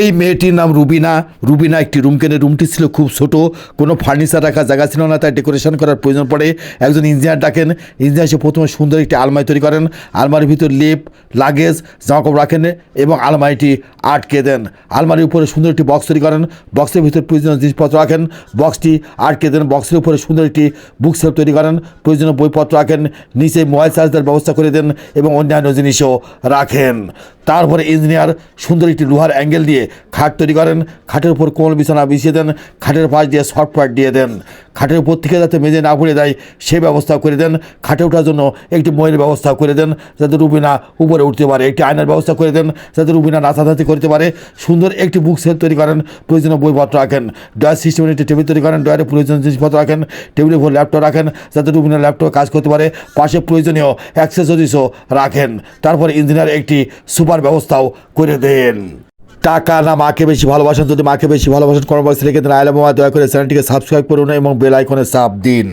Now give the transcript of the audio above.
এই মেয়েটির নাম রুবিনা। রুবিনা একটি রুম কেনে। রুমটি ছিল খুব ছোট, কোনো ফার্নিচার রাখার জায়গা ছিল না, তাই ডেকোরেশন করার প্রয়োজন পড়ে। একজন ইঞ্জিনিয়ার ডাকেন। ইঞ্জিনিয়ার এসে প্রথমে সুন্দর একটি আলমারি তৈরি করেন। আলমারির ভিতর লেপ, লাগেজ, জামাকাপড় রাখেন এবং আলমারিটি আটকে দেন। আলমারির উপরে সুন্দর একটি বক্স তৈরি করেন। বক্সের ভিতর প্রয়োজনীয় জিনিসপত্র রাখেন, বক্সটি আটকে দেন। বক্সের উপরে সুন্দর একটি বুক সেলফ তৈরি করেন, প্রয়োজনীয় বইপত্র রাখেন, নিচে মোবাইল চার্জার ব্যবস্থা করে দেন এবং অন্যান্য জিনিসও রাখেন। তারপরে ইঞ্জিনিয়ার সুন্দর একটি লোহার অ্যাঙ্গেল দিয়ে খাট তৈরি করেন। খাটের উপর কোমল বিছানা বিছিয়ে দেন, খাটের পাশ দিয়ে সফটওয়্যার দিয়ে দেন। খাটের উপর থেকে যাতে মেঝে না পড়ে দেয় সেই ব্যবস্থা করে দেন। খাটে ওঠার জন্য একটি ময়ের ব্যবস্থা করে দেন যাতে রুবিনা উপরে উঠতে পারে। একটি আয়নার ব্যবস্থা করে দেন যাতে রুবিনা নাচানাচি করতে পারে। সুন্দর একটি বুক সেট তৈরি করেন, প্রয়োজনীয় বইপত্র রাখেন। ড্রয়ার সিস্টেমের একটি টেবিল তৈরি করেন, ড্রয়ারে প্রয়োজনীয় জিনিসপত্র রাখেন। টেবিলের উপর ল্যাপটপ রাখেন যাতে রুবিনা ল্যাপটপে কাজ করতে পারে। পাশে প্রয়োজনীয় অ্যাক্সেসরিজও রাখেন। তারপরে ইঞ্জিনিয়ার একটি সুপার ব্যবস্থাও করে দেন। টাকা না মাকে বেশি ভালোবাসেন? যদি মাকে বেশি ভালোবাসেন কমেন্ট বক্সে লিখে দেন আই লাভ মা। দয়া করে চ্যানেলটিকে সাবস্ক্রাইব করুন এবং বেল আইকনে চাপ দিন।